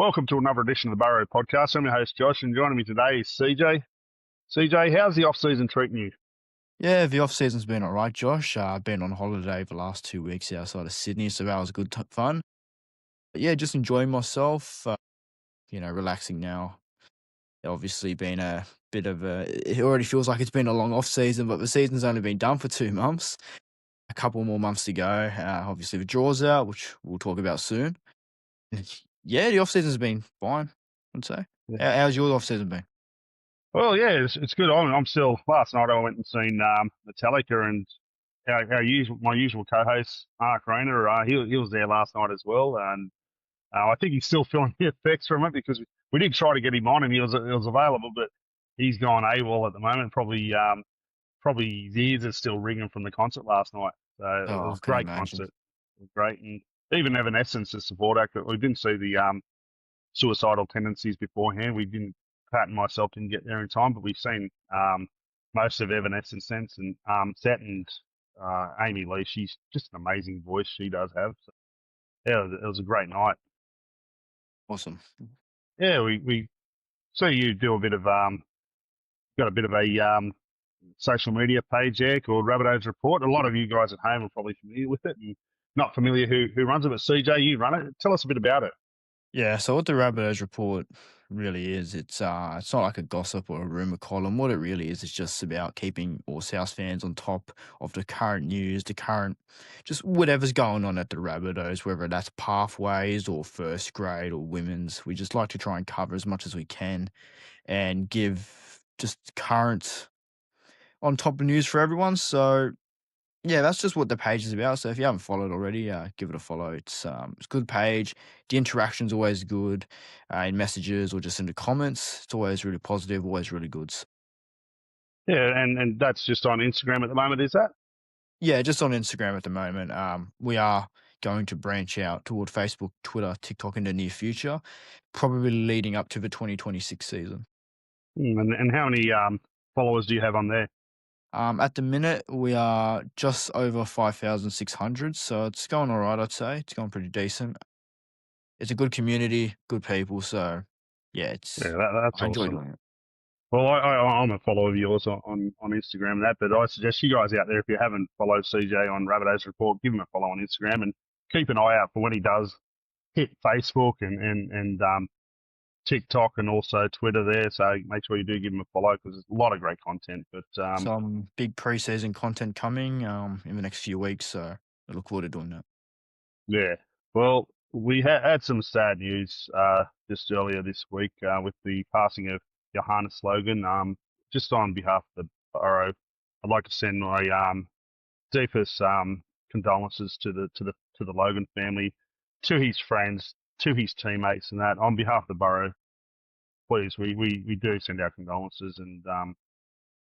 Welcome to another edition of the Burrow Podcast. I'm your host, Josh, and joining me today is CJ. CJ, how's the off-season treating you? Yeah, the off-season's been all right, Josh. I've been on holiday the last 2 weeks outside of Sydney, so that was good fun. But yeah, just enjoying myself, relaxing now. Obviously been a bit of it already feels like it's been a long off-season, but the season's only been done for 2 months. A couple more months to go. Obviously the draw's out, which we'll talk about soon. Yeah, the off-season's been fine, I'd say. Yeah. How's your off-season been? Well, yeah, it's good. I'm still. Last night I went and seen Metallica, and my usual co-host Mark Rayner. He was there last night as well, and I think he's still feeling the effects from it because we did try to get him on, and he was available, but he's gone AWOL at the moment. Probably his ears are still ringing from the concert last night. So it was a great concert. It was great, and even Evanescence, the support act. We didn't see the suicidal tendencies beforehand. We didn't. Pat and myself didn't get there in time, but we've seen most of Evanescence since, and Seth and Amy Lee. She's just an amazing voice. She does have. So, yeah, it was a great night. Awesome. Yeah, we see you do a bit of got a bit of a social media page there called Rabbitohs Report. A lot of you guys at home are probably familiar with it and not familiar who runs it, but CJ, you run it. Tell us a bit about it. Yeah, so what the Rabbitohs Report really is, it's not like a gossip or a rumour column. What it really is just about keeping all South fans on top of the current news, just whatever's going on at the Rabbitohs, whether that's pathways or first grade or women's. We just like to try and cover as much as we can and give just current on top of news for everyone. So yeah, that's just what the page is about. So if you haven't followed already, give it a follow. It's a good page. The interaction's always good in messages or just in the comments. It's always really positive, always really good. Yeah, and that's just on Instagram at the moment, is that? Yeah, just on Instagram at the moment. We are going to branch out toward Facebook, Twitter, TikTok in the near future, probably leading up to the 2026 season. And how many followers do you have on there? At the minute, we are just over 5,600, so it's going all right, I'd say. It's going pretty decent. It's a good community, good people, so yeah, that's I enjoy awesome. doing it. Well, I'm a follower of yours on Instagram and that, but I suggest you guys out there, if you haven't followed CJ on Rabbitohs Report, give him a follow on Instagram and keep an eye out for when he does hit Facebook and TikTok and also Twitter there. So make sure you do give him a follow because there's a lot of great content. But some big pre-season content coming in the next few weeks, so I look forward to doing that. Yeah, well, we had some sad news just earlier this week with the passing of Johannes Logan. Just on behalf of the Burrow, I'd like to send my deepest condolences to the Logan family, to his friends, to his teammates, and that. On behalf of the Burrow, please, we do send our condolences, and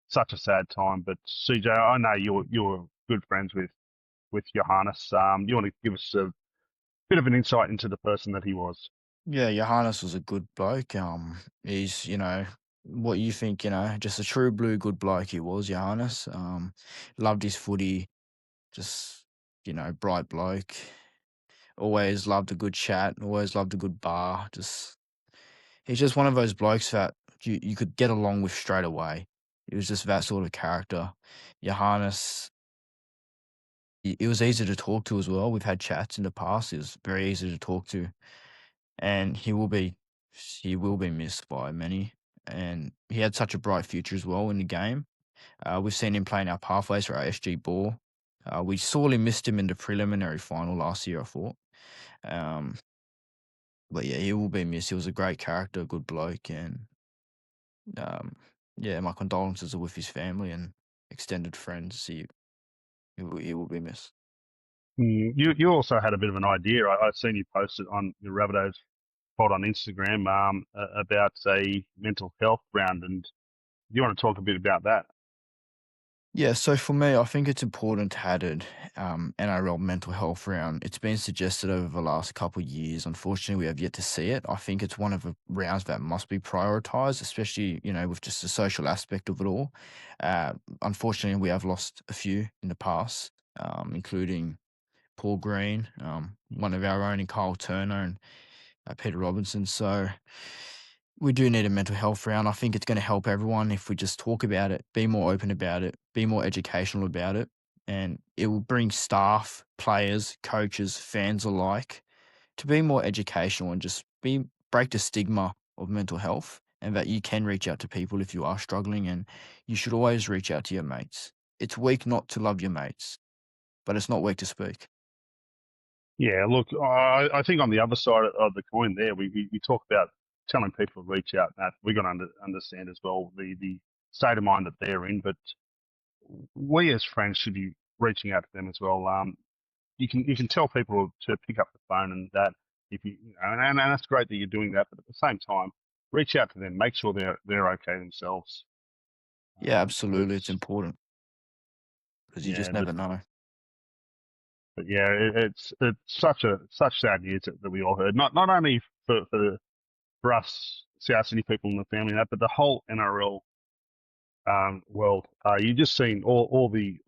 such a sad time. But CJ, I know you're good friends with Johannes. You want to give us a bit of an insight into the person that he was? Yeah, Johannes was a good bloke. He's, what you think, just a true blue good bloke he was, Johannes. Loved his footy, just, bright bloke. Always loved a good chat, always loved a good bar. He's just one of those blokes that you could get along with straight away. He was just that sort of character. Johannes, it was easy to talk to as well. We've had chats in the past. He was very easy to talk to. And he will be missed by many. And he had such a bright future as well in the game. We've seen him playing our pathways for our SG ball. We sorely missed him in the preliminary final last year, I thought. But yeah, he will be missed. He was a great character, good bloke, and my condolences are with his family and extended friends. He will be missed. You also had a bit of an idea. I've seen you post it on your Rabbitohs pod on Instagram about a mental health round, and do you want to talk a bit about that? Yeah, so for me, I think it's important to have an NRL mental health round. It's been suggested over the last couple of years. Unfortunately, we have yet to see it. I think it's one of the rounds that must be prioritised, especially, with just the social aspect of it all. Unfortunately, we have lost a few in the past, including Paul Green, one of our own, and Kyle Turner. And Peter Robinson. So we do need a mental health round. I think it's going to help everyone if we just talk about it, be more open about it, be more educational about it, and it will bring staff, players, coaches, fans alike to be more educational and just break the stigma of mental health, and that you can reach out to people if you are struggling, and you should always reach out to your mates. It's weak not to love your mates, but it's not weak to speak. Yeah, look, I think on the other side of the coin there, we talk about telling people to reach out. That we got to understand as well the state of mind that they're in, but we as friends should be reaching out to them as well. You can tell people to pick up the phone and that if and that's great that you're doing that, but at the same time, reach out to them, make sure they're okay themselves. Yeah, absolutely. It's Because important because you yeah, just never know. but yeah, it's such sad news that we all heard. Not only for us South Sydney people in the family and that, but the whole NRL world. You just seen all the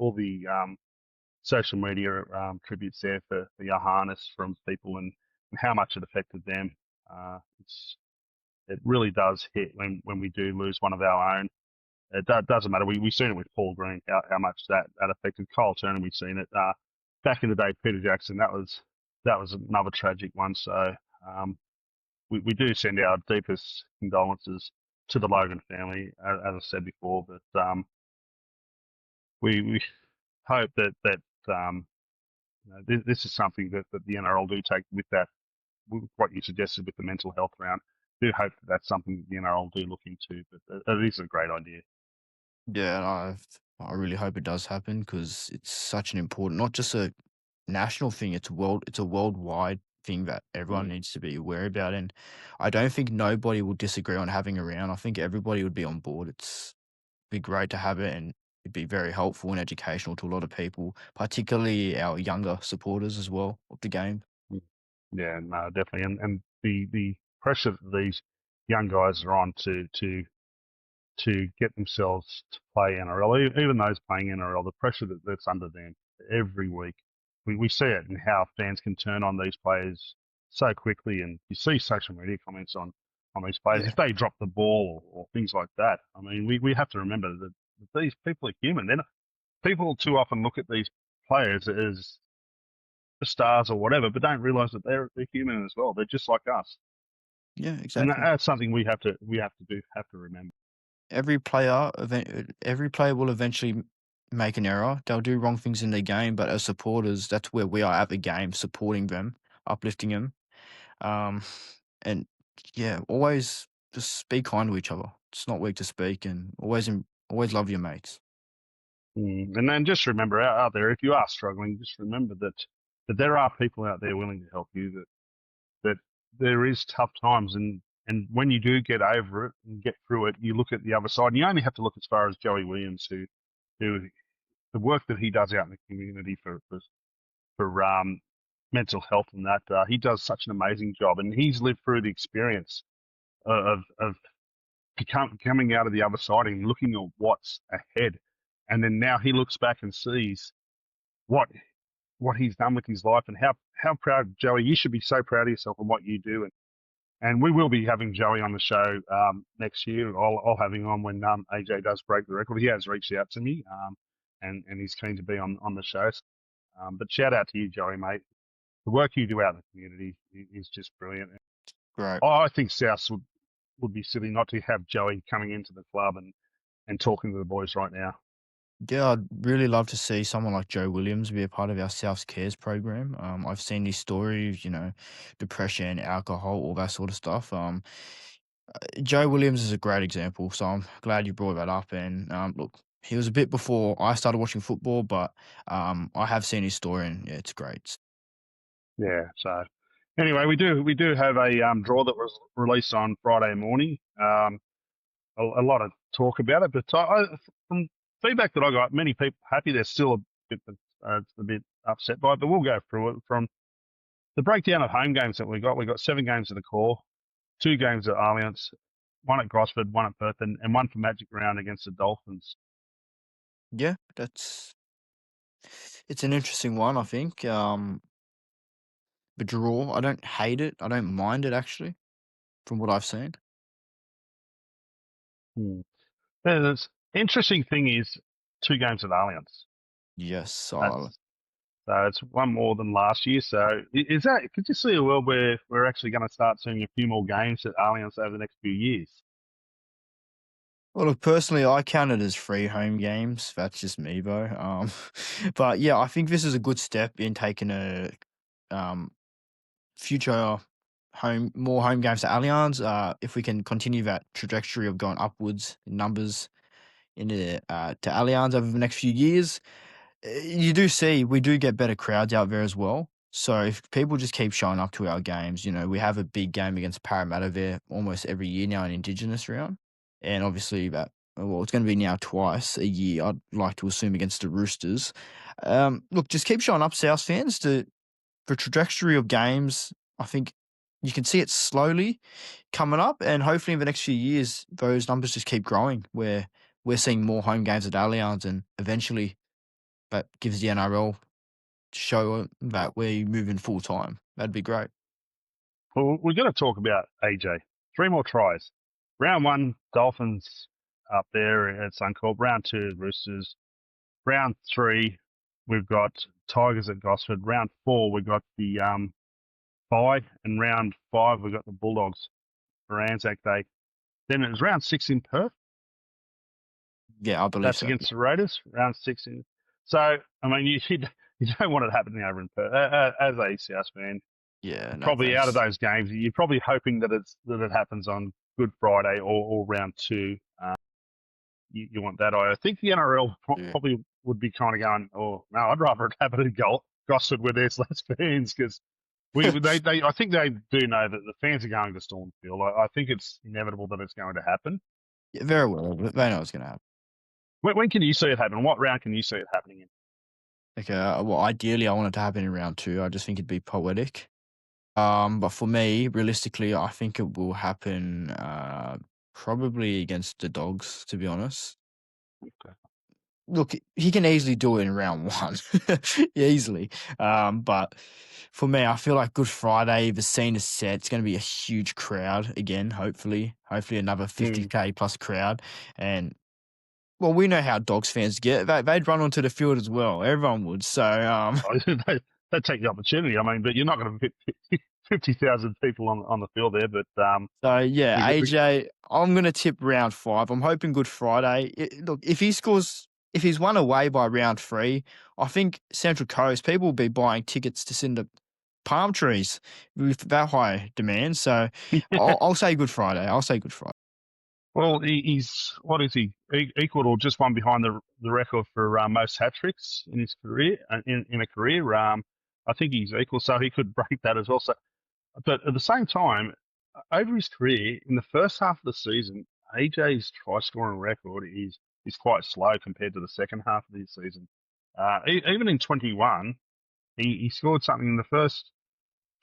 social media tributes there for Johannes from people and how much it affected them. It really does hit when we do lose one of our own. It doesn't matter. We've seen it with Paul Green, how much that affected Kyle Turner. We've seen it back in the day. Peter Jackson, that was another tragic one. So we do send our deepest condolences to the Logan family, as I said before. But we hope that this is something that the NRL do take with that, with what you suggested with the mental health round. Do hope that that's something that the NRL do look into. But it is a great idea. Yeah, and I really hope it does happen because it's such an important, not just a national thing. It's a worldwide thing that everyone Mm. needs to be aware about. And I don't think nobody will disagree on having around. I think everybody would be on board. Be great to have it, and it'd be very helpful and educational to a lot of people, particularly our younger supporters as well of the game. Mm. Yeah, no, definitely. And the pressure that these young guys are on to get themselves to play NRL, even those playing NRL, the pressure that's under them every week. We see it in how fans can turn on these players so quickly, and you see social media comments on these players Yeah. if they drop the ball or things like that. I mean, we have to remember that these people are human. People too often look at these players as stars or whatever, but don't realise that they're human as well. They're just like us, Yeah, and exactly. that's something we have to remember. Every player will eventually make an error. They'll do wrong things in the game, but as supporters, that's where we are at the game, supporting them, uplifting them. Um, and yeah, always just be kind to each other. It's not weak to speak, and always love your mates. And then just remember out there, if you are struggling, just remember that there are people out there willing to help you. That there is tough times, and when you do get over it and get through it, you look at the other side. And you only have to look as far as Joey Williams, who the work that he does out in the community for mental health and that he does such an amazing job, and he's lived through the experience of coming out of the other side and looking at what's ahead, and then now he looks back and sees what what he's done with his life and how proud Joey. You should be so proud of yourself and what you do, and we will be having Joey on the show next year. I'll have him on when AJ does break the record. He has reached out to me, and he's keen to be on the show. But shout out to you, Joey, mate. The work you do out in the community is just brilliant. Great. I think South would be silly not to have Joey coming into the club and talking to the boys right now. Yeah, I'd really love to see someone like Joe Williams be a part of our South Cares program. I've seen his stories, depression, alcohol, all that sort of stuff. Joe Williams is a great example, so I'm glad you brought that up. And look, he was a bit before I started watching football, but I have seen his story, and yeah, it's great. Yeah. So anyway, we do have a draw that was released on Friday morning. A lot of talk about it, but from feedback that I got, many people happy. They're still a bit upset by it, but we'll go through it from the breakdown of home games that we got. We got 7 games at the core, 2 games at Allianz, 1 at Gosford, 1 at Perth, and 1 for Magic Round against the Dolphins. Yeah, it's an interesting one, I think. a draw. I don't hate it. I don't mind it actually, from what I've seen. Hmm. The interesting thing is 2 games at Allianz. Yes, That's so it's one more than last year. So is that? Could you see a world where we're actually going to start seeing a few more games at Allianz over the next few years? well, look, personally, I count it as 3 home games. That's just me, though. But yeah, I think this is a good step in taking a um, future more home games to Allianz. If we can continue that trajectory of going upwards in numbers into to Allianz over the next few years, you do see we do get better crowds out there as well. So if people just keep showing up to our games, we have a big game against Parramatta there almost every year now in Indigenous round, and obviously it's going to be now twice a year. I'd like to assume against the Roosters. Look, just keep showing up, South fans. The trajectory of games, I think you can see it slowly coming up, and hopefully in the next few years those numbers just keep growing. Where we're seeing more home games at Allianz, and eventually that gives the NRL to show that we're moving full time. That'd be great. Well, we're going to talk about AJ. 3 more tries. Round 1, Dolphins up there at Suncorp. Round 2, Roosters. Round 3, we've got Tigers at Gosford. Round 4, we've got the bye, and round 5, we've got the Bulldogs for Anzac Day. Then it was round 6 in Perth. Yeah, I believe That's so. against the Raiders. Round 6 in. So I mean, you don't want it happening over in Perth. As a South fan, Yeah, no probably out of thanks. those games, you're probably hoping that it happens on Good Friday or round 2. You want that. I think the NRL Yeah. probably would be kind of going, oh no, I'd rather it happen at Gosford where there's less fans, because I think they do know that the fans are going to storm the field. I think it's inevitable that it's going to happen. Yeah, very well. They know what's going to happen. When can you see it happen? What round can you see it happening in? Okay, well, ideally, I want it to happen in round 2. I just think it'd be poetic. But for me, realistically, I think it will happen probably against the Dogs, to be honest. Okay. Look, he can easily do it in round 1, easily. But for me, I feel like Good Friday, the scene is set. It's going to be a huge crowd again, hopefully another 50K plus crowd. And well, we know how Dogs fans get. They'd run onto the field as well. Everyone would. So They take the opportunity. I mean, but you're not going to fit 50,000 people on the field there. But So yeah, we, AJ, I'm gonna tip round 5. I'm hoping Good Friday. Look, if he's won away by round 3, I think Central Coast people will be buying tickets to send to palm trees with that high demand. So I'll say Good Friday. I'll say Good Friday. well, he's what is he? Equal or just one behind the record for most hat tricks in his career in a career. I think he's equal, so he could break that as well. So, but at the same time, over his career in the first half of the season, AJ's try scoring record is quite slow compared to the second half of the season. Even in 21, he scored something in the first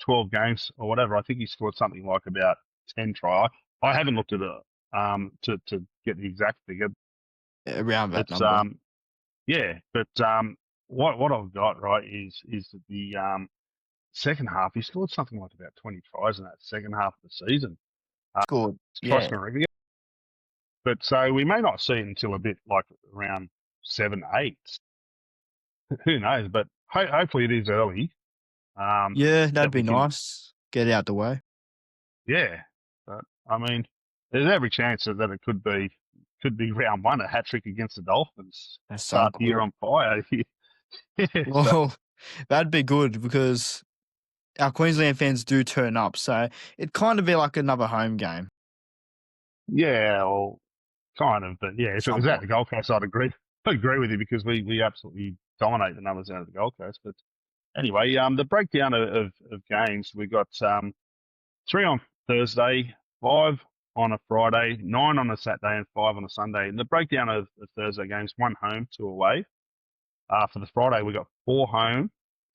12 games or whatever. I think he scored something like about 10 try. I haven't looked at it to get the exact figure. Around that It's number. yeah, but what I've got right is that the second half he scored something like about 20 tries in that second half of the season. Scored. Try Yeah. scoring record. But so we may not see it until a bit like around 7, 8. Who knows? But hopefully it is early. Yeah, that'd That be we can, nice. Get it out the way. yeah. But I mean, there's every chance that it could be round 1, a hat trick against the Dolphins. That's Start the year Suncorp. on fire. Yeah. So Well, that'd be good because our Queensland fans do turn up. So it'd kind of be like another home game. yeah, well, kind of. But yeah, if it was at Somewhat. the Gold Coast, I'd agree with you, because we absolutely dominate the numbers out of the Gold Coast. But anyway, the breakdown of games, we got 3 on Thursday, 5 on a Friday, 9 on a Saturday, and 5 on a Sunday. And the breakdown of the Thursday games: 1 home, 2 away. For the Friday, we got 4 home,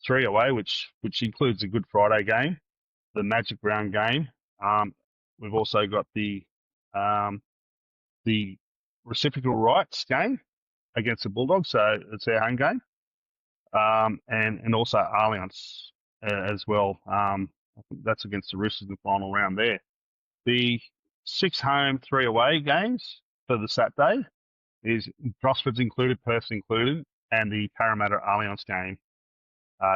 3 away, which includes the Good Friday game, the Magic Round game. We've also got um, the reciprocal rights game against the Bulldogs, so it's our home game, and also Allianz as well. I think that's against the Roosters in the final round there. The 6 home, 3 away games for the Saturday is Gosford's included, Perth's included, and the Parramatta Allianz game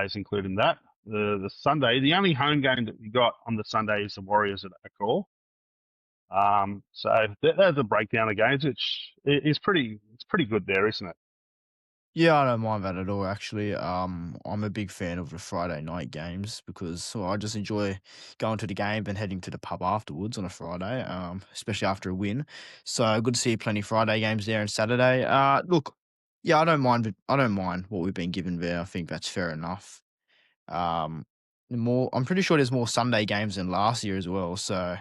is included in that. The Sunday, the only home game that we got on the Sunday is the Warriors at Accor. So there's a breakdown of games, which is pretty good there, isn't it? Yeah, I don't mind that at all, actually. I'm a big fan of the Friday night games because I just enjoy going to the game and heading to the pub afterwards on a Friday, especially after a win. So good to see plenty of Friday games there and Saturday. Look, yeah, I don't mind. I don't mind what we've been given there. I think that's fair enough. I'm pretty sure there's more Sunday games than last year as well. So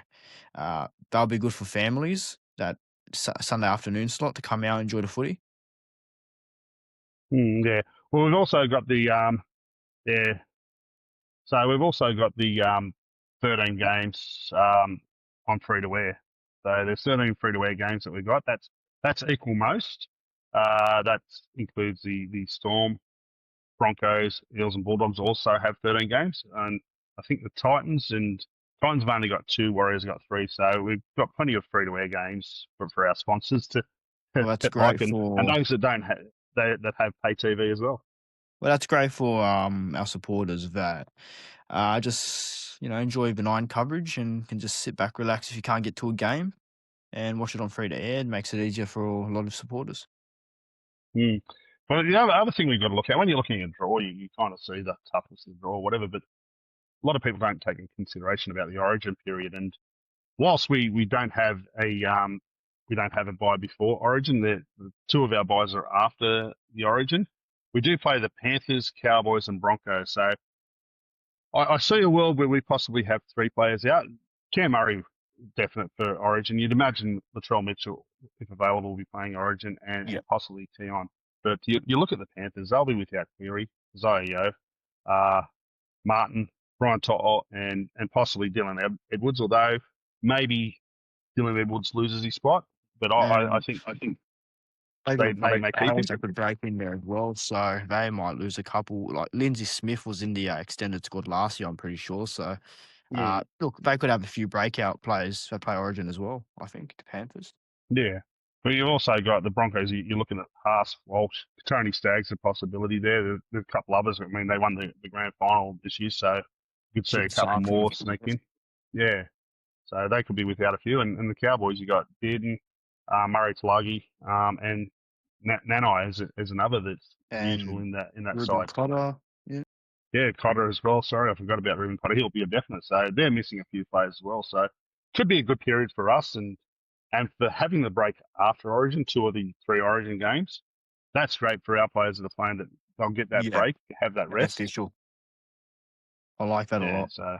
that'll be good for families. That Sunday afternoon slot to come out and enjoy the footy. Yeah. Well, we've also got the yeah. So we've also got the 13 games on free to wear. So there's 13 free to wear games that we've got. That's equal most. That includes the Storm, Broncos, Eels, and Bulldogs also have 13 games, and I think the Titans have only got 2, Warriors have got 3. So we've got plenty of free to wear games for our sponsors to Well, that's like, great and for those that don't have that have pay TV as well. Well, that's great for our supporters that just enjoy benign coverage and can just sit back, relax if you can't get to a game and watch it on free to air. It makes it easier for a lot of supporters. Mm. But the other thing we've got to look at when you're looking at a draw, you kind of see the toughness of the draw, whatever. But a lot of people don't take into consideration about the Origin period. And whilst we don't have a bye before Origin, the 2 of our byes are after the Origin. We do play the Panthers, Cowboys, and Broncos. So I see a world where we possibly have 3 players out. Cam Murray, definite for Origin. You'd imagine Latrell Mitchell, if available, will be playing Origin, and possibly Keon. But you look at the Panthers, they'll be without Cleary, Zaio, Martin, Brian To'o, and possibly Dylan Edwards, although maybe Dylan Edwards loses his spot. But I think they may keep him. They could break in there as well, so they might lose a couple. Like Lindsay Smith was in the extended squad last year, I'm pretty sure. So, look, they could have a few breakout players that play Origin as well. I think the Panthers. Yeah, but you've also got the Broncos. You're looking at Haas, Walsh, Tony Stagg's a possibility there. There's a couple others. I mean, they won the grand final this year, so you could see a couple more sneak in. Yeah, so they could be without a few. And the Cowboys, you got Bearden, Murray Tulagi, and Nanai is another that's usual in that Ruben side. Cotter, yeah, Cotter as well. Sorry, I forgot about Ruben Cotter. He'll be a definite. So they're missing a few players as well. So could be a good period for us and for having the break after Origin, 2 of the 3 Origin games. That's great for our players that are playing, that they'll get that break, have that rest. Beneficial. I like that a lot. So,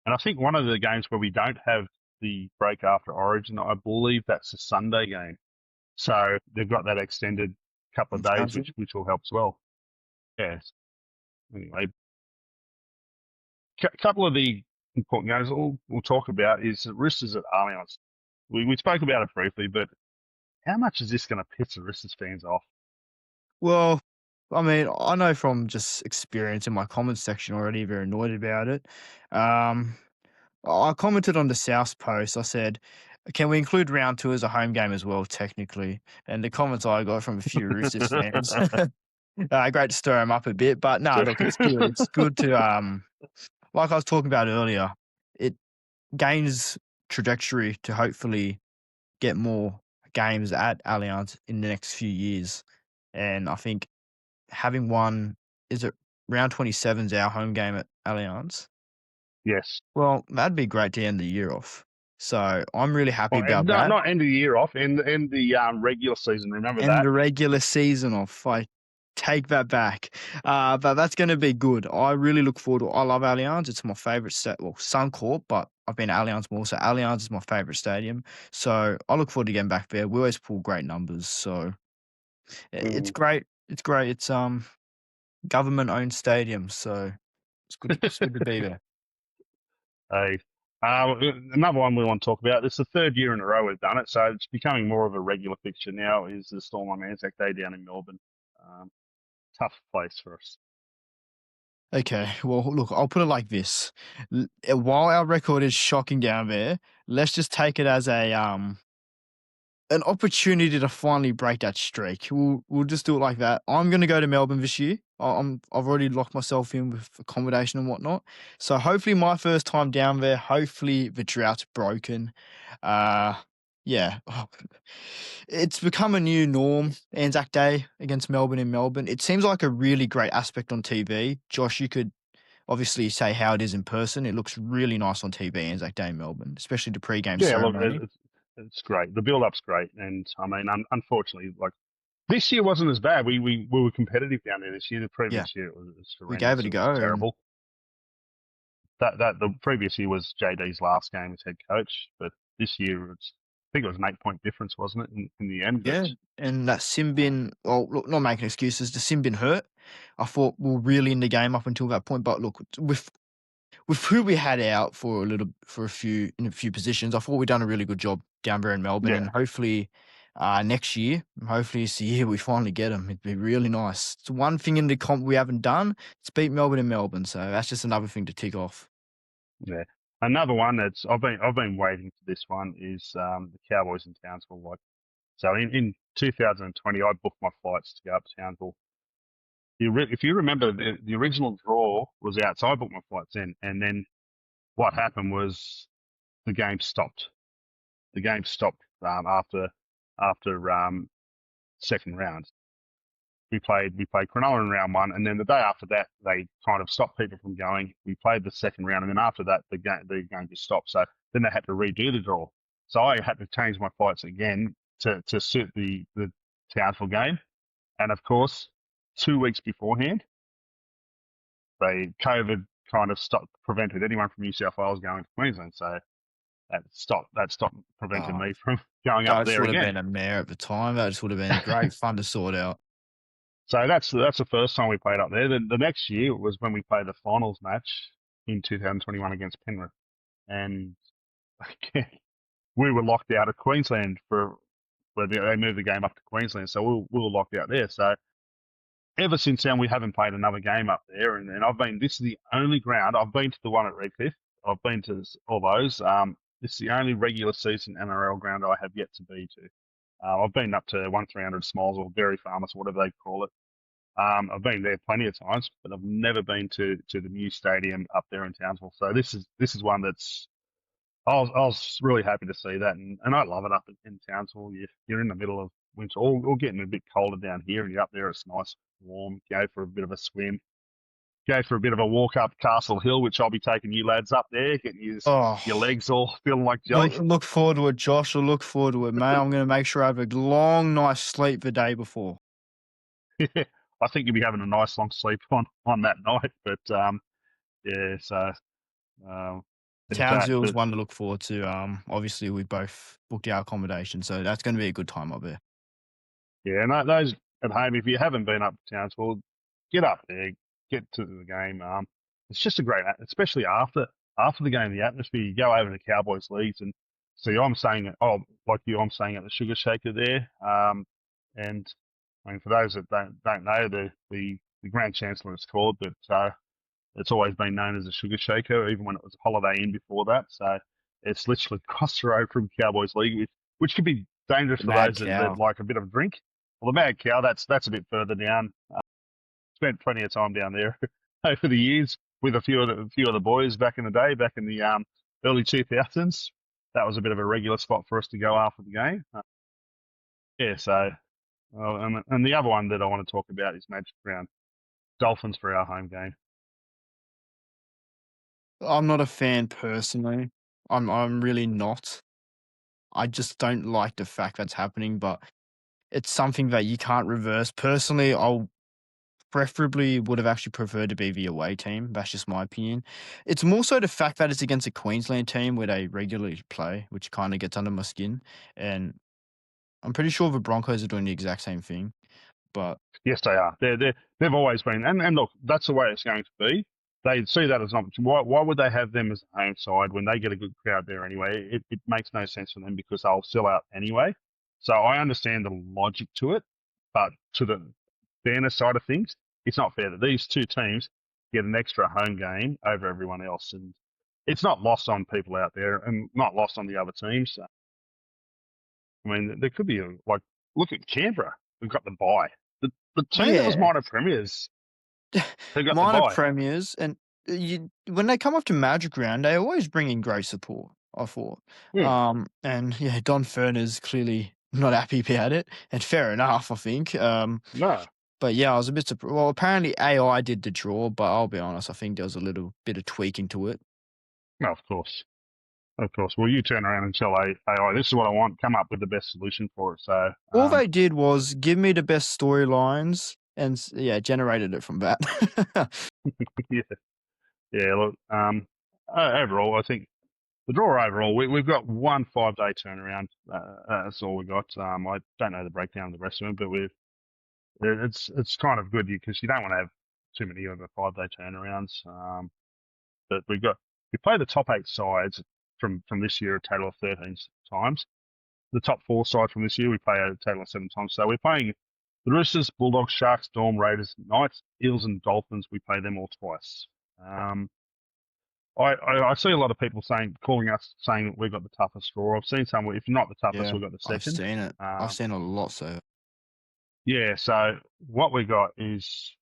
and I think one of the games where we don't have the break after Origin, I believe that's a Sunday game. So they've got that extended couple of days, which will help as well. Yes. Anyway, a couple of the important games we'll talk about is the Roosters at Allianz. We spoke about it briefly, but how much is this going to piss the Roosters fans off? Well, I mean, I know from just experience in my comments section already, very annoyed about it. I commented on the South Post. I said, can we include round 2 as a home game as well, technically? And the comments I got from a few Roosters fans, great to stir them up a bit. But no, look, it's good. It's good to, like I was talking about earlier, it gains trajectory to hopefully get more games at Allianz in the next few years. And I think having round 27 is our home game at Allianz? Yes. Well, that'd be great to end the year off. So I'm really happy about that. Not end the year off, end the regular season. Remember that? End the regular season off. I take that back. But that's going to be good. I really look forward to it. I love Allianz. It's my favourite Suncorp, but I've been to Allianz more. So Allianz is my favourite stadium. So I look forward to getting back there. We always pull great numbers. So it's great. It's great. It's government-owned stadium. So it's good to be there. Hey, another one we want to talk about. It's the 3rd year in a row we've done it, so it's becoming more of a regular fixture now. Is the Storm on Anzac Day down in Melbourne? Tough place for us. Okay, well, look, I'll put it like this. While our record is shocking down there, let's just take it as an opportunity to finally break that streak. We'll just do it like that. I'm gonna go to Melbourne this year. I've already locked myself in with accommodation and whatnot. So hopefully my first time down there. Hopefully the drought's broken. Uh, yeah, it's become a new norm. Anzac Day against Melbourne in Melbourne. It seems like a really great aspect on TV. Josh, you could obviously say how it is in person. It looks really nice on TV, Anzac Day in Melbourne, especially the pre-game Yeah, look, ceremony. it's great. The build-up's great, and I mean, unfortunately, like this year wasn't as bad. We were competitive down there this year. The Yeah, previous year it was we gave horrendous. it a It was go, and terrible. That the previous year was JD's last game as head coach, but this year I think it was an 8-point difference, wasn't it, in the end? But yeah, and that Simbin. Well, look, not making excuses. The Simbin hurt. I thought we were really in the game up until that point, but look, with who we had out for a few positions, I thought we'd done a really good job down there in Melbourne, yeah, and hopefully, next year, hopefully it's the year we finally get them. It'd be really nice. It's one thing in the comp we haven't done. It's beat Melbourne in Melbourne, so that's just another thing to tick off. yeah. Another one that's I've been waiting for this one is the Cowboys in Townsville. Like so, in 2020, I booked my flights to go up to Townsville. If you remember, the original draw was out, so I booked my flights in, and then what happened was the game stopped. The game stopped after second round. We played Cronulla in round one, and then the day after that they kind of stopped people from going. We played the second round, and then after that the game just stopped. So then they had to redo the draw. So I had to change my flights again to suit the Townsville game, and of course 2 weeks beforehand COVID kind of prevented anyone from New South Wales going to Queensland. So that stopped prevented Oh, me from going up that just there would have again. been a mare at the time. That just would have been great fun to sort out. So that's the first time we played up there. The next year was when we played the finals match in 2021 against Penrith, and again, we were locked out of Queensland for where they moved the game up to Queensland, so we were locked out there. So ever since then, we haven't played another game up there. And this is the only ground I've been to, the one at Redcliffe. I've been to all those. This is the only regular season NRL ground I have yet to be to. I've been up to 1300 Smiles or Dairy Farmers, whatever they call it. I've been there plenty of times, but I've never been to the new stadium up there in Townsville. So this is one that's I was really happy to see that, and I love it up in Townsville. You're in the middle of winter, or getting a bit colder down here, and you're up there. It's nice, warm. Go for a bit of a swim. Go for a bit of a walk up Castle Hill, which I'll be taking you lads up there, getting your Oh, legs all feeling like jelly. look forward to it, Josh. I look forward to it, mate. I'm going to make sure I have a long, nice sleep the day before. Yeah, I think you'll be having a nice long sleep on that night. But yeah, so there's that. Townsville is But one to look forward to. Obviously we both booked our accommodation, so that's going to be a good time up there. yeah, and those at home, if you haven't been up to Townsville, get up there, get to the game. It's just a great, especially after the game, the atmosphere. You go over to Cowboys Leagues and see. I'm saying it. Oh, like you, I'm saying at the Sugar Shaker there. And I mean, for those that don't know, the Grand Chancellor it's called, but it's always been known as a Sugar Shaker, even when it was a Holiday Inn before that. So it's literally across the road from Cowboys League, which could be dangerous The for Mad those that Cow. like a bit of drink. Well, the Mad Cow, that's a bit further down. Spent plenty of time down there over the years with a few of the boys back in the day, back in the early 2000s. That was a bit of a regular spot for us to go after the game. Yeah, so and the other one that I want to talk about is Magic Round. Dolphins for our home game. I'm not a fan personally. I'm really not. I just don't like the fact that's happening, but it's something that you can't reverse. Personally, I'll preferably would have actually preferred to be the away team. That's just my opinion. It's more so the fact that it's against a Queensland team where they regularly play, which kind of gets under my skin. And I'm pretty sure the Broncos are doing the exact same thing. But Yes, they are. They've always been, and look, that's the way it's going to be. They see that as an opportunity. Why would they have them as a home side when they get a good crowd there anyway? It makes no sense for them because they'll sell out anyway. So I understand the logic to it, but to the fairness side of things, it's not fair that these two teams get an extra home game over everyone else, and it's not lost on people out there, and not lost on the other teams. I mean, there could be look at Canberra, who've got the bye. The team that was Yeah. minor premiers, who got the Minor bye. premiers, and when they come up to Magic Round, they always bring in great support, I thought. And yeah, Don Furner's clearly not happy about it, and fair enough, I think. No, But yeah, I was a bit surprised. Well, apparently AI did the draw, but I'll be honest, I think there was a little bit of tweaking to it. no, of course. Of course. Well, you turn around and tell AI, this is what I want, come up with the best solution for it. So, All they did was give me the best storylines and generated it from that. yeah, yeah. Look, overall, I think the draw overall, we've got 1 5-day turnaround. That's all we got. I don't know the breakdown of the rest of them, but it's kind of good because you don't want to have too many of the 5-day turnarounds. But we play the top 8 sides from this year a total of 13 times. The top 4 sides from this year we play a total of 7 times. So we're playing the Roosters, Bulldogs, Sharks, Storm, Raiders, Knights, Eels, and Dolphins. We play them all twice. I see a lot of people calling us saying that we've got the toughest draw. I've seen some, if not the toughest, we've got the second. I've seen it. I've seen a lot. So yeah, so what we got is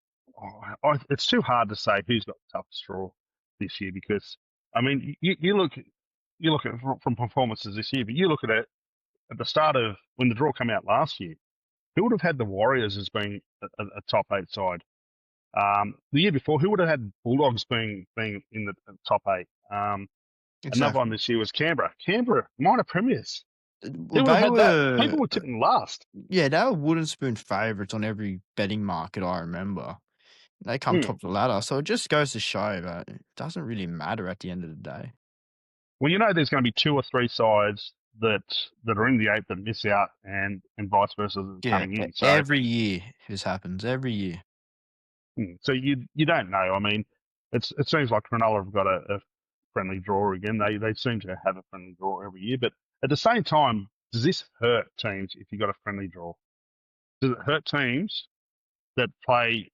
it's too hard to say who's got the toughest draw this year because I mean you look at from performances this year, but you look at it at the start of when the draw came out last year. Who would have had the Warriors as being a top 8 side? The year before, who would have had Bulldogs being in the top 8? Another one this year was Canberra. Canberra, minor premiers. Well, Who would have had that? People were tipping last. Yeah, they were wooden spoon favourites on every betting market, I remember. They come top of the ladder. So it just goes to show that it doesn't really matter at the end of the day. Well, you know there's going to be 2 or 3 sides that are in the 8 that miss out and vice versa coming in. So every year this happens. Every year. So you don't know. I mean, it seems like Cronulla have got a friendly draw again. They seem to have a friendly draw every year. But at the same time, does this hurt teams if you got a friendly draw? Does it hurt teams that play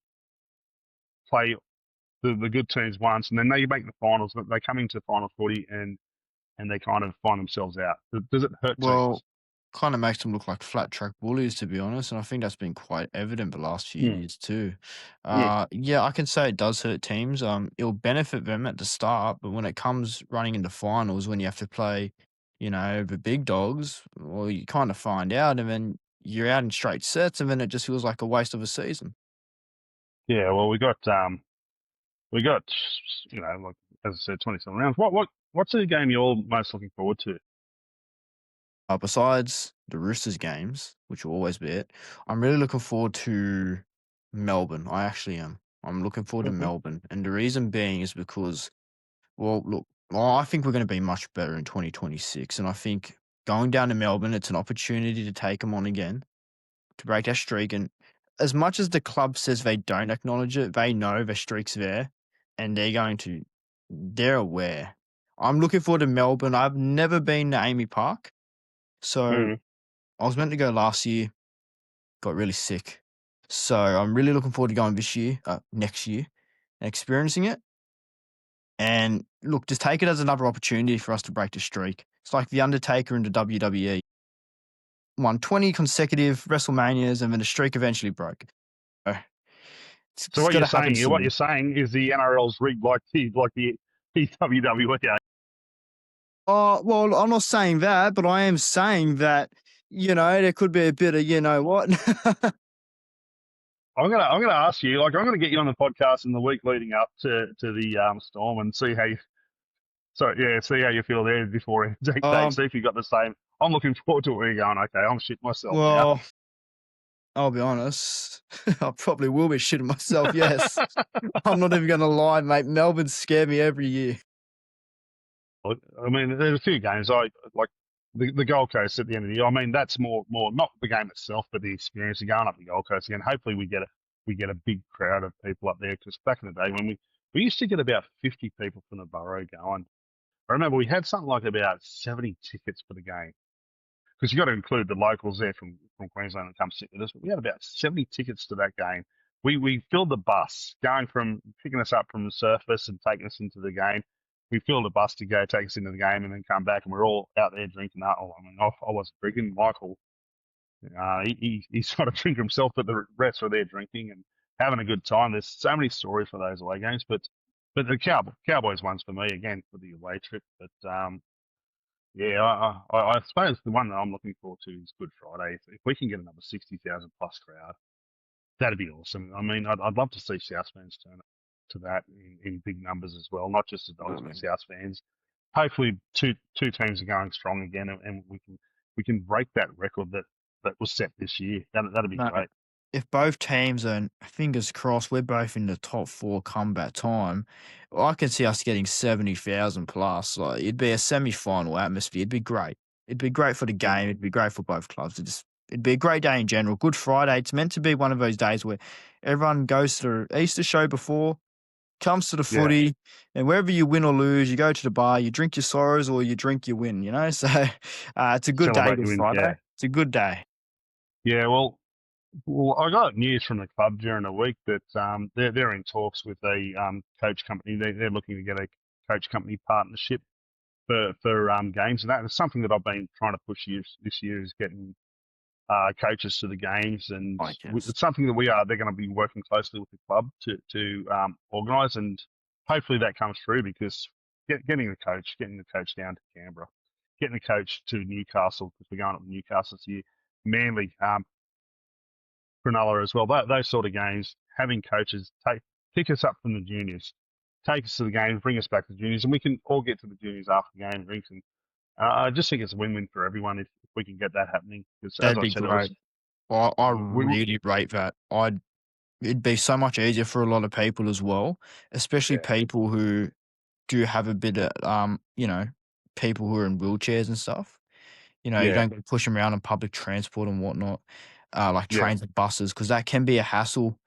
the good teams once and then they make the finals, but they come into final 40 and they kind of find themselves out? Does it hurt teams? Kind of makes them look like flat track bullies, to be honest. And I think that's been quite evident the last few years too. Yeah, I can say it does hurt teams. It'll benefit them at the start, but when it comes running into finals, when you have to play, the big dogs, well, you kind of find out, and then you're out in straight sets, and then it just feels like a waste of a season. Yeah, well, we got like as I said, 27 rounds. What's the game you're most looking forward to? Besides the Roosters games, which will always be it, I'm really looking forward to Melbourne. I actually am. I'm looking forward to Melbourne. And the reason being is because, I think we're going to be much better in 2026. And I think going down to Melbourne, it's an opportunity to take them on again, to break their streak. And as much as the club says they don't acknowledge it, they know their streak's there and they're aware. I'm looking forward to Melbourne. I've never been to Amy Park. So I was meant to go last year, got really sick. So I'm really looking forward to going next year, and experiencing it. And look, just take it as another opportunity for us to break the streak. It's like The Undertaker in the WWE. Won 20 consecutive WrestleManias and then the streak eventually broke. So what you're saying is the NRL's rigged like the WWE. Well, I'm not saying that, but I am saying that, there could be a bit of, what? I'm gonna ask you, I'm gonna get you on the podcast in the week leading up to the Storm and see how you feel there before see if you got the same. I'm looking forward to it where you're going, okay, I'm shitting myself now. I'll be honest, I probably will be shitting myself, yes. I'm not even going to lie, mate. Melbourne scare me every year. I mean, there's a few games I like the Gold Coast at the end of the year. I mean, that's more not the game itself, but the experience of going up the Gold Coast again. Hopefully, we get a big crowd of people up there because back in the day when we used to get about 50 people from the Burrow going. I remember we had something like about 70 tickets for the game because you got to include the locals there from Queensland that come sit with us. But we had about 70 tickets to that game, we filled the bus going from picking us up from the surface and taking us into the game. We filled the bus to go take us into the game and then come back, and we're all out there drinking alcohol. I mean, I wasn't drinking. Michael, he's trying to drink himself, but the rest were there drinking and having a good time. There's so many stories for those away games, but the Cowboys one's for me again for the away trip. But yeah, I suppose the one that I'm looking forward to is Good Friday. If we can get another 60,000 plus crowd, that'd be awesome. I mean, I'd love to see South fans turn up to that in big numbers as well, not just the Dogs, but South fans. Hopefully, two teams are going strong again, and we can break that record that was set this year. That'd be No, great. if both teams are, fingers crossed, we're both in the top 4 combat time, I can see us getting 70,000 plus. Like, it'd be a semi-final atmosphere. It'd be great. It'd be great for the game. It'd be great for both clubs. It'd be a great day in general. Good Friday. It's meant to be one of those days where everyone goes to the Easter show before, comes to the Yeah, footy, and wherever you win or lose, you go to the bar, you drink your sorrows or you drink your win, you know? So it's a good day, celebrate Good you in. Friday. Yeah, It's a good day. yeah. Well, I got news from the club during the week that they're in talks with a coach company. They're looking to get a coach company partnership for games, and that is something that I've been trying to push this year is getting coaches to the games, and I guess. it's something that they're going to be working closely with the club to organise, and hopefully that comes through because getting the coach down to Canberra, getting the coach to Newcastle because we're going up to Newcastle this year, Manly, Cronulla as well. Those sort of games, having coaches pick us up from the juniors, take us to the game, bring us back to the juniors, and we can all get to the juniors after the game drinks. And I just think it's a win-win for everyone if we can get that happening. Because as That'd I be said, it was great. I we really rate that. It'd be so much easier for a lot of people as well, especially yeah people who do have a bit of, people who are in wheelchairs and stuff. You yeah don't get to push them around on public transport and whatnot, like yeah trains and buses, because that can be a hassle.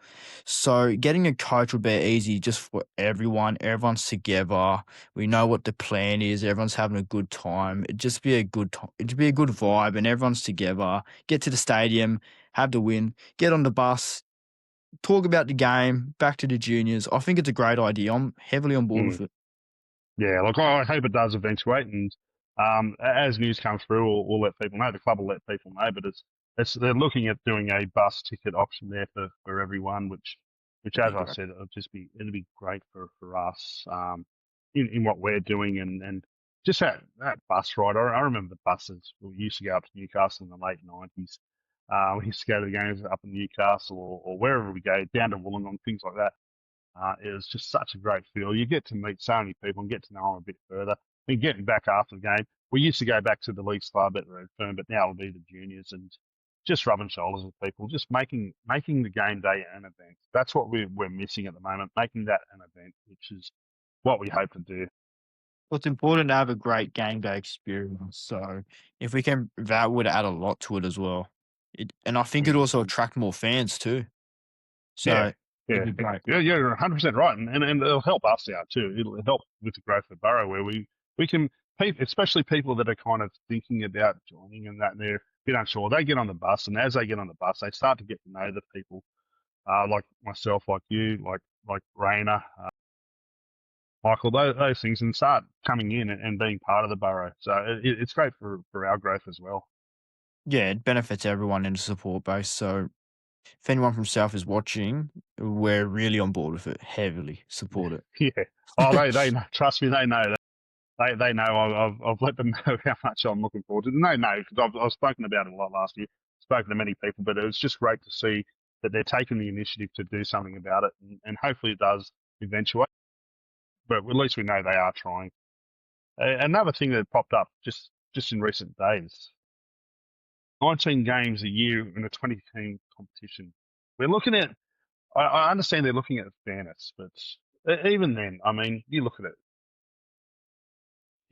So getting a coach would be easy just for everyone. Everyone's together. We know what the plan is. Everyone's having a good time. It'd just be a good time. It'd be a good vibe, and everyone's together. Get to the stadium, have the win, get on the bus, talk about the game, back to the juniors. I think it's a great idea. I'm heavily on board mm, with it. yeah. Like I hope it does eventuate, and as news comes through, we'll let people know. The club will let people know, but it's they're looking at doing a bus ticket option there for everyone, which It'd be as I great. said, it'll be great for us in what we're doing and just that bus ride. I remember the buses we used to go up to Newcastle in the late 90s. We used to go to the games up in Newcastle or wherever we go, down to Wollongong, things like that. It was just such a great feel. You get to meet so many people and get to know them a bit further. And getting back after the game, we used to go back to the Leagues Club at Redfern, but now it'll be the juniors and just rubbing shoulders with people, just making the game day an event. That's what we're missing at the moment, making that an event, which is what we hope to do. Well, it's important to have a great game day experience. So if we can, that would add a lot to it as well. And I think it'd Mm. also attract more fans too. Yeah, So it'd yeah, be great. yeah, you're 100% right, and it'll help us out too. It'll help with the growth of Burrow, where we can, especially people that are kind of thinking about joining and that, and they're a bit unsure. They get on the bus, and as they get on the bus, they start to get to know the people, like myself, like you, like Rainer, Michael, those things, and start coming in and being part of the Burrow. So it's great for our growth as well. Yeah, it benefits everyone in the support base. So if anyone from South is watching, we're really on board with it. Heavily support Yeah. Oh, they know, trust me, they know that. They know I've let them know how much I'm looking forward to it. And they know because I've spoken about it a lot last year, spoken to many people, but it was just great to see that they're taking the initiative to do something about it, and hopefully it does eventuate. But at least we know they are trying. Another thing that popped up just in recent days: 19 games a year in a 20-team competition. We're looking at. I understand they're looking at fairness, but even then, I mean, you look at it.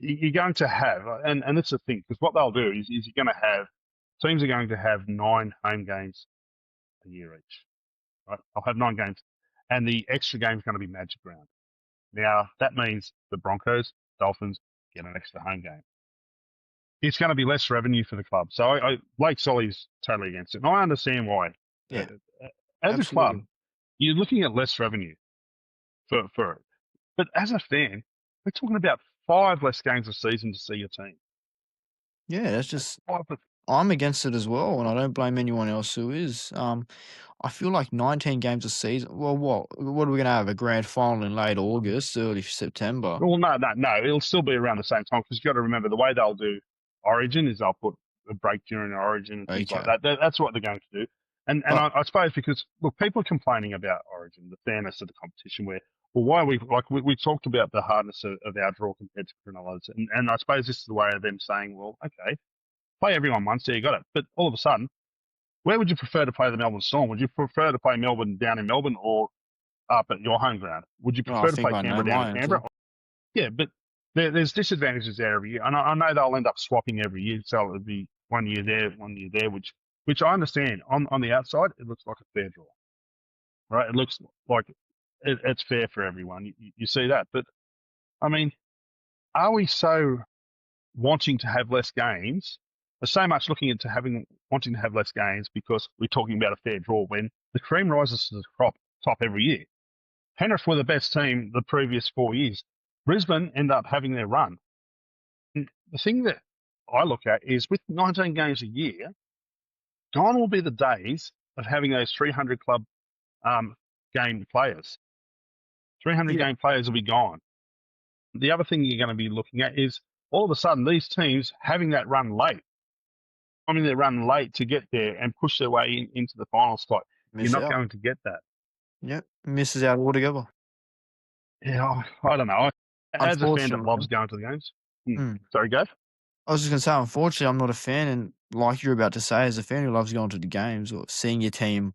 You're going to have, and it's the thing, because what they'll do is you're going to have, teams are going to have 9 home games a year each, right? I'll have 9 games, and the extra game is going to be Magic Round. Now, that means the Broncos, Dolphins get an extra home game. It's going to be less revenue for the club. So Blake Solly's totally against it, and I understand why. Yeah, As a club, absolutely. you're looking at less revenue for it. But as a fan, we're talking about 5 less games a season to see your team. Yeah, that's just. 5 I'm against it as well, and I don't blame anyone else who is. I feel like 19 games a season. Well, what are we gonna have? A grand final in late August, early September? Well, no. It'll still be around the same time because you've got to remember the way they'll do Origin is they'll put a break during Origin and things like Okay, that. That's what they're going to do. And but I suppose because look, people are complaining about Origin, the fairness of the competition. Where well, why we talked about the hardness of our draw compared to Cronulla's, and I suppose this is the way of them saying, well, okay, play everyone once, yeah, you got it. But all of a sudden, where would you prefer to play the Melbourne Storm? Would you prefer to play Melbourne down in Melbourne or up at your home ground? Would you I prefer to think play I know Canberra down my in answer. Canberra? Yeah, but there's disadvantages there every year, and I know they'll end up swapping every year, so it'll be 1 year there, 1 year there, which I understand. On the outside, it looks like a fair draw, right? It looks like it's fair for everyone. You see that, but I mean, are we so wanting to have less games? So much looking into wanting to have less games because we're talking about a fair draw when the cream rises to the top every year. Penrith were the best team the previous 4 years. Brisbane end up having their run. And the thing that I look at is with 19 games a year, gone will be the days of having those 300 club game players. 300 Yeah, game players will be gone. The other thing you're going to be looking at is all of a sudden these teams having that run late. I mean, they run late to get there and push their way into the final spot. You're miss not out. going to get that. Yep, misses out altogether. Yeah, I don't know. As a fan that loves Unfortunately. going to the games. Mm. Sorry, Gav? I was just gonna say, unfortunately, I'm not a fan, and like you're about to say, as a fan who loves going to the games or seeing your team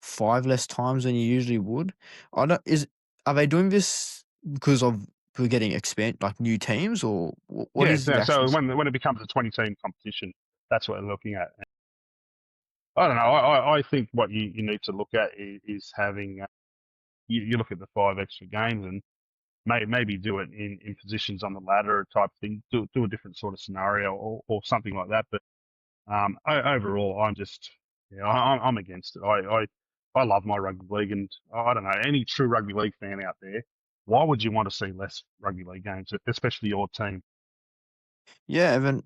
5 less times than you usually would, I don't is are they doing this because of we're getting like new teams, or what Yeah, is the actual so when it becomes a 20-team competition, that's what they're looking at. I don't know. I think what you need to look at is having you look at the 5 extra games and maybe do it in positions on the ladder type thing. Do a different sort of scenario or something like that. But overall, I'm against it. I love my rugby league, and I don't know any true rugby league fan out there. Why would you want to see less rugby league games, especially your team? Yeah, Evan.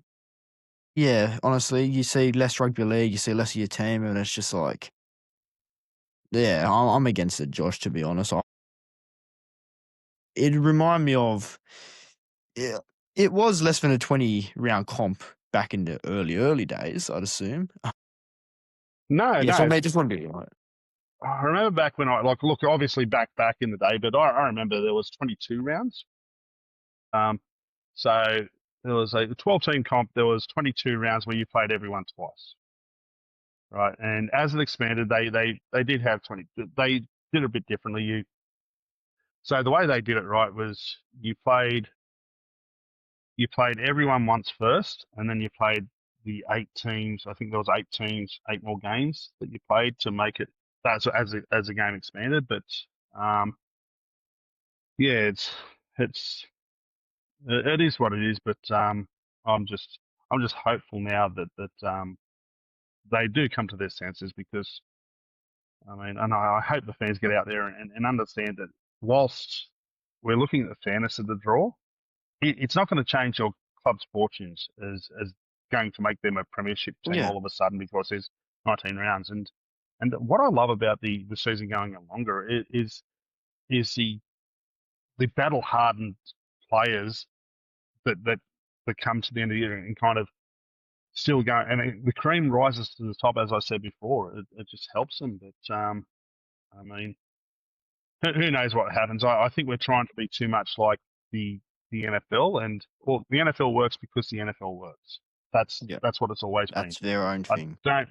Yeah, honestly, you see less rugby league, you see less of your team, and it's just like, yeah, I'm against it, Josh. To be honest, it remind me of, yeah, it was less than a 20 round comp back in the early days, I'd assume. No, Yeah, so I no. may just want to be like, I remember back when look obviously back in the day, but I remember there was 22 rounds. So there was a 12-team comp. There was 22 rounds where you played everyone twice, right? And as it expanded, they did have 20. They did it a bit differently. So the way they did it right was you played everyone once first, and then you played the 8 teams. I think there was 8 teams, 8 more games that you played to make it. That's as the game expanded. But um, yeah, it's it is what it is. But I'm just hopeful now that they do come to their senses because I mean, and I hope the fans get out there and understand that whilst we're looking at the fairness of the draw, it's not going to change your club's fortunes as going to make them a premiership team yeah, all of a sudden because there's 19 rounds. And what I love about the season going on longer is the battle hardened players that come to the end of the year and kind of still go. And the cream rises to the top, as I said before. It just helps them. But I mean, who knows what happens? I think we're trying to be too much like the NFL, and well, the NFL works because the NFL works. That's yeah, that's what it's always been. that's their own thing. I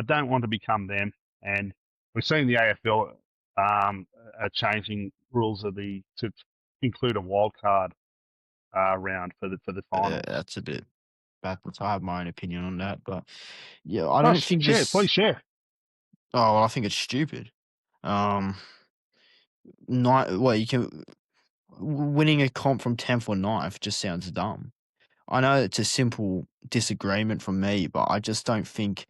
don't want to become them. And we've seen the AFL are changing rules to include a wild card round for the finals. That's a bit backwards. I have my own opinion on that, but yeah, I Oh, don't think share, please this. share. Oh, well, I think it's stupid. Um, well, you can winning a comp from 10th or ninth just sounds dumb. I know it's a simple disagreement from me, but I just don't think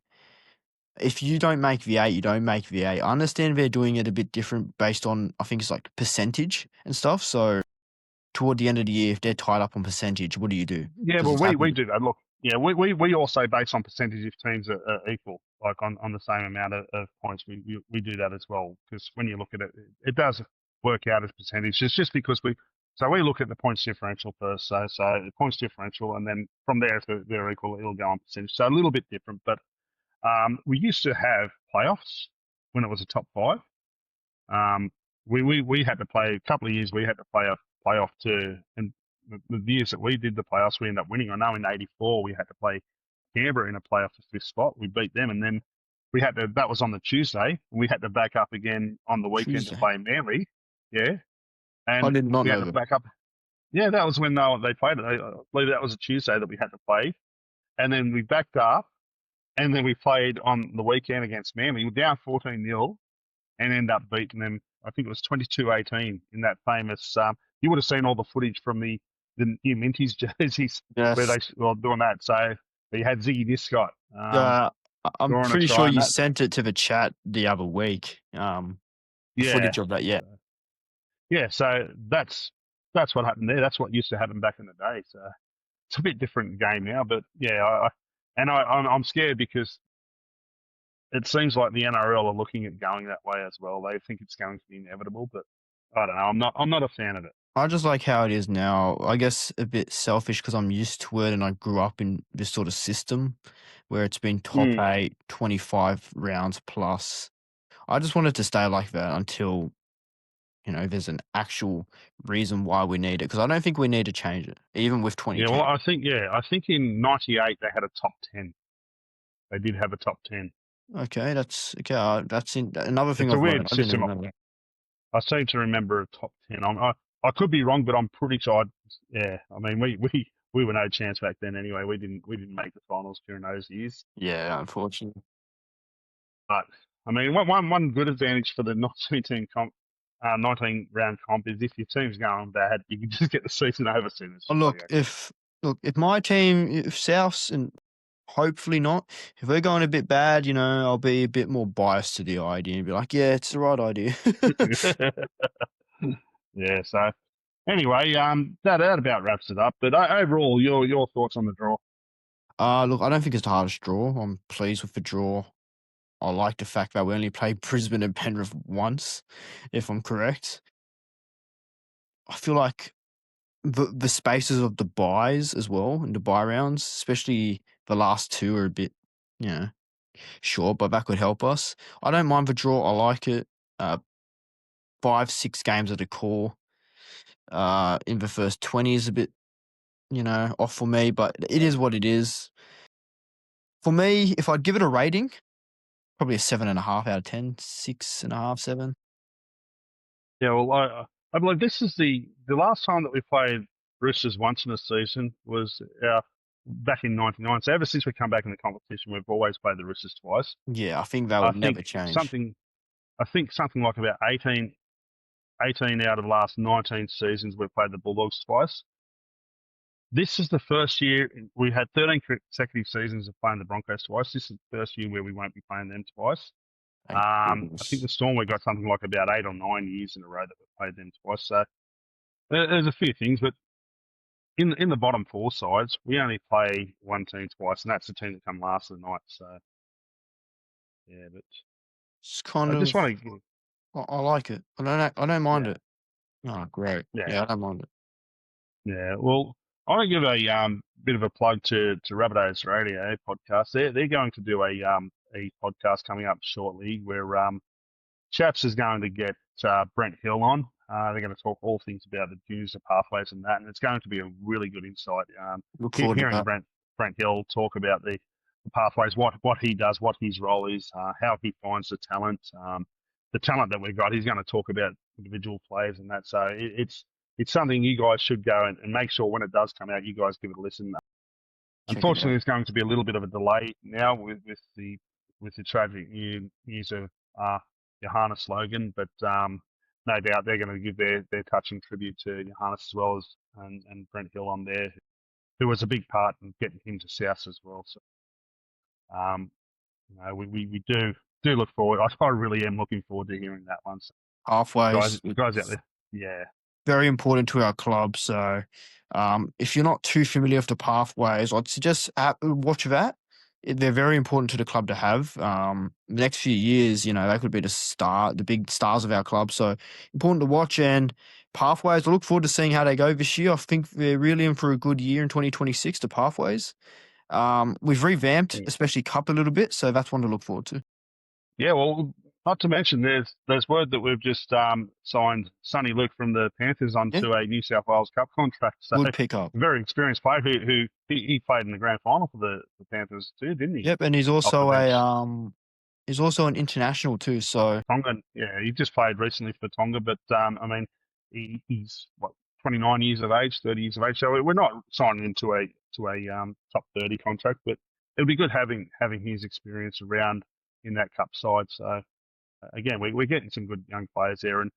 if you don't make V8, you don't make V8. I understand they're doing it a bit different based on, I think it's like percentage and stuff. So toward the end of the year, if they're tied up on percentage, what do you do? Yeah, Because well, it's we happened. do that. Look, yeah, we also base on percentage if teams are equal, like on the same amount of points. We do that as well because when you look at it, it does work out as percentage. It's just because we look at the points differential first. So the points differential, and then from there, if they're equal, it'll go on percentage. So a little bit different, but we used to have playoffs when it was a top five. Um, we had to play a couple of years. We had to play a playoff too, and the years that we did the playoffs, we ended up winning. I know in '84 we had to play Canberra in a playoff for fifth spot. We beat them, and then we had to. That was on the Tuesday. We had to back up again on the weekend to Tuesday. play Manly. Yeah, I and did not we had know to that. back up. Yeah, that was when they played it. I believe that was a Tuesday that we had to play, and then we backed up, and then we played on the weekend against Manly. We were down 14-0 and end up beating them. I think it was 22-18 in that famous. You would have seen all the footage from the new Minties jerseys where Yes. they were doing that. So they had Ziggy Discott I'm scoring a pretty try sure and you that. sent it to the chat the other week. Yeah, Footage of that. Yeah. yeah. So that's what happened there. That's what used to happen back in the day. So it's a bit different game now, but yeah, I'm scared because it seems like the NRL are looking at going that way as well. They think it's going to be inevitable, but I don't know. I'm not a fan of it. I just like how it is now. I guess a bit selfish because I'm used to it and I grew up in this sort of system where it's been top Mm. 8, 25 rounds plus. I just want it to stay like that until, there's an actual reason why we need it. Because I don't think we need to change it, even with Yeah, well, 2010. I think in '98 they had a top 10. They did have a top 10. Okay, that's another thing It's a I've learned. weird I didn't system. even know that. I seem to remember a top 10. I could be wrong, but I'm pretty sure. Yeah, I mean, we were no chance back then anyway. We didn't make the finals during those years. Yeah, unfortunately. But I mean, one good advantage for the not 19 round comp is if your team's going bad, you can just get the season over soon. It's Oh, just like, okay. if my team, if Souths and hopefully not, if we're going a bit bad, I'll be a bit more biased to the idea and be like, yeah, it's the right idea. Yeah. So anyway, that about wraps it up. But overall, your thoughts on the draw? Look, I don't think it's the hardest draw. I'm pleased with the draw. I like the fact that we only played Brisbane and Penrith once, if I'm correct. I feel like the spaces of the buys as well in the buy rounds, especially the last two, are a bit, you know, short, but that could help us. I don't mind the draw. I like it. 5, 6 games at a core. In the first 20 is a bit, off for me, but it is what it is. For me, if I'd give it a rating, probably a 7.5 out of 10, 6.5, 7. Yeah. Well, I believe this is the last time that we played Roosters once in a season was back in '99. So ever since we come back in the competition, we've always played the Roosters twice. Yeah, I think that I will think never change. something something like about 18 out of the last 19 seasons we've played the Bulldogs twice. This is the first year we had 13 consecutive seasons of playing the Broncos twice. This is the first year where we won't be playing them twice. Thank I think goodness. the Storm we got something like about 8 or 9 years in a row that we played them twice. So there's a few things, but in the bottom four sides, we only play one team twice, and that's the team that come last of the night. So yeah, but It's kind I just of, want to, I like it. I don't mind yeah, it. Oh, great. yeah, Yeah, I don't mind it. yeah. Well, I want to give a bit of a plug to Rabbitohs Radio Podcast. They're going to do a podcast coming up shortly where Chaps is going to get Brent Hill on. They're going to talk all things about the juniors, the pathways, and that, and it's going to be a really good insight. Look forward to Hearing that. Brent Hill talk about the pathways, what he does, what his role is, how he finds the talent that we've got. He's going to talk about individual players and that. So it's something you guys should go and make sure when it does come out, you guys give it a listen. Check it Unfortunately, out. there's going to be a little bit of a delay now with the tragic news of Johannes Logan, but no doubt they're going to give their touching tribute to Johannes as well as and Brent Hill on there, who was a big part in getting him to South as well. So we do look forward. I really am looking forward to hearing that one. So Halfways, guys out there, yeah. very important to our club. So, if you're not too familiar with the pathways, I'd suggest watch that. They're very important to the club to have. The next few years, they could be the big stars of our club. So important to watch, and pathways. I look forward to seeing how they go this year. I think they're really in for a good year in 2026. The pathways. We've revamped, especially Cup a little bit, so that's one to look forward to. Yeah, well, not to mention there's word that we've just signed Sonny Luke from the Panthers onto a New South Wales Cup contract. So Good pickup. a very experienced player who he played in the grand final for the Panthers too, didn't he? Yep, and he's also he's also an international too. So Tonga, yeah, he just played recently for Tonga, but I mean, he's what 29 years of age, 30 years of age. So we're not signing him to a top 30 contract, but it'll be good having his experience around in that cup side. So again, we're getting some good young players there, and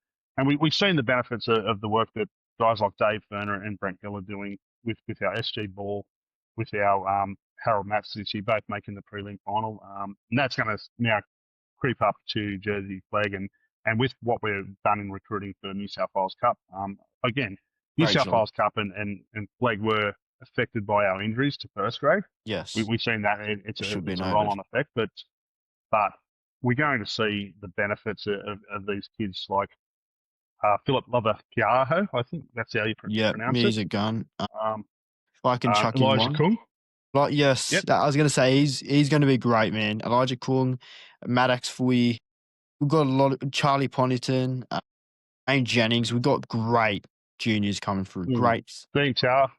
we've seen the benefits of the work that guys like Dave Ferner and Brent Gill are doing with our SG ball, with our Harold Matts this year, both making the prelim final, and that's going to now creep up to Jersey Flag, and with what we've done in recruiting for New South Wales Cup, again, New South Wales Cup and Flag were affected by our injuries to first grade. Yes, we've seen that it's a roll-on effect, but we're going to see the benefits of these kids like Philip Lovapiaho, I think that's how you pronounce it. Yeah, he's a gun. If I can chuck Elijah in one. Kung. Yes, yep. I was going to say he's going to be great, man. Elijah Kung, Maddox Fui. We've got a lot of Charlie Ponnington, Wayne Jennings. We've got great juniors coming through. Great. Dean Tower.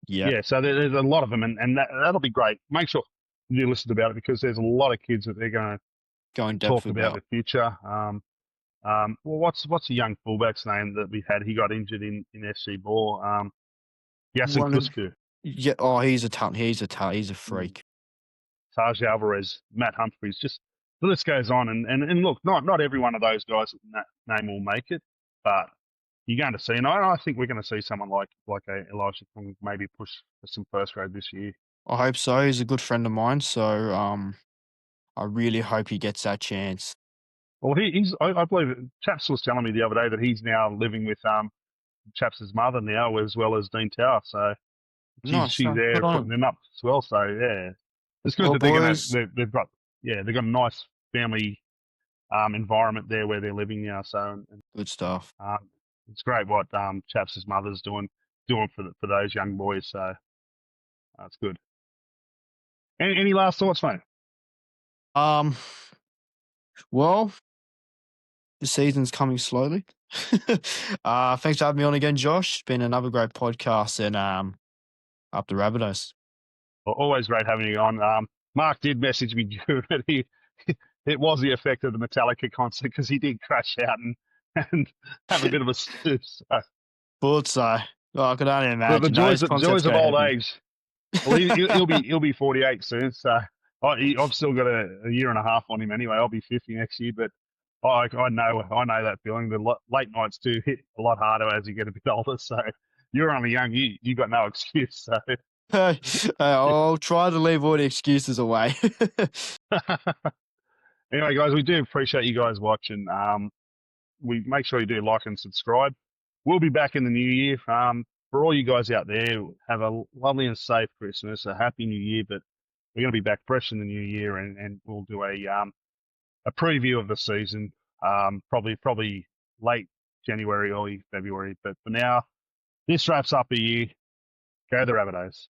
Yeah, so there's a lot of them, and that'll be great. Make sure you listen about it because there's a lot of kids that they're going to talk about the future. Well, what's the young fullback's name that we had? He got injured in SC Ball. Yasin Kusku. Yeah. Oh, he's a talent. He's a freak. Taj Alvarez, Matt Humphries. Just the list goes on. And look, not every one of those guys in that name will make it, but you're going to see. And I think we're going to see someone like a Elijah Kung maybe push for some first grade this year. I hope so. He's a good friend of mine, so I really hope he gets that chance. Well, I believe Chaps was telling me the other day that he's now living with Chaps' mother now, as well as Dean Tower. So she's there putting them up as well. So yeah, it's good that they've got a nice family environment there where they're living now. So good stuff. It's great what Chaps' mother's doing for those young boys. So that's good. Any last thoughts, mate? Well, the season's coming slowly. Thanks for having me on again, Josh. It's been another great podcast, and up the Rabbitohs. Well, always great having you on. Mark did message me, but it was the effect of the Metallica concert because he did crash out and have a bit of a snooze. Thought so. Oh, I could only imagine. The joys of old age. Well, he'll be 48 soon, so I've still got a year and a half on him anyway. I'll be 50 next year, but I know that feeling. The late nights do hit a lot harder as you get a bit older. So you're only young. You got no excuse. So I'll try to leave all the excuses away. Anyway, guys, we do appreciate you guys watching. We make sure you do like and subscribe. We'll be back in the new year. For all you guys out there, have a lovely and safe Christmas, a happy New Year. But we're going to be back fresh in the new year, and we'll do a preview of the season, probably late January, early February. But for now, this wraps up a year. Go the Rabbitohs.